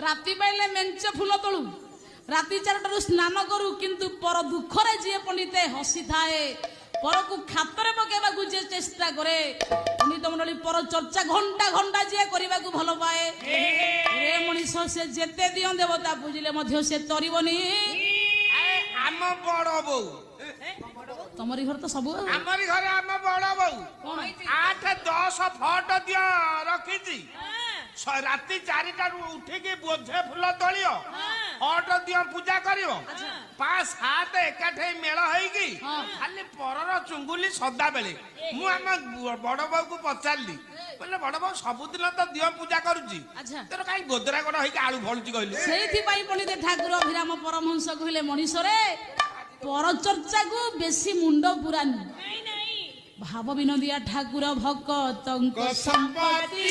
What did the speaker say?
রাতি পাইলে মেঞ্চে ফুল তোলু রাতি 4টাରୁ স্নান করু কিন্তু পর দুঃখরে যে পণ্ডিতে হসি থাকে পরকু খাতরে পকাইবাকু যে চেষ্টা করে পণ্ডিত মন্ডলী পর চর্চা ঘন্টা ঘন্টা যে করিবাকু ভাল পায়ে রে মଣିষ সে যেতে দিও দেবতা বুঝিলে মধ্য সে তরিবনি আম বড় বউ তোমারি ঘর তো সবু আমারি ঘরে আম বড় বউ 8-10 ফটো দিও রখিছি রাতি 4টাରୁ উঠিকি ବୋଝେ ଫୁଲ ତୋଳିବ ଫଟୋ ଦିଅ ପୂଜା କରିବ 5-7 ଏକାଠି ମେଳ ହେଇକି ଖାଲି ପରର ଚୁଙ୍ଗୁଲି ସଦାବେଳେ ମୁଁ ଆମ ବଡ ବୋଉକୁ ପଚାରିଲି କହିଲେ ବଡ ବୋଉ ସବୁଦିନ ତ ଦିଅ ପୂଜା କରୁଛି ତୋର କାହିଁ ଗୋଦରା ଗୋଡ ହେଇକି ଆଳୁ ଭଳୁଛି କହିଲେ ସେଇଥିପାଇଁ ପଣ୍ଡିତ ଠାକୁର ଅଭିରାମ ପରମହଂସ କହିଲେ ମଣିଷରେ ପରଚର୍ଚ୍ଚାକୁ ବେଶୀ ମୁଣ୍ଡ ପୁରାନି ଭାବ ବିନୋଦିଆ ଠାକୁର ଭକ୍ତଙ୍କ ସମ୍ପତ୍ତି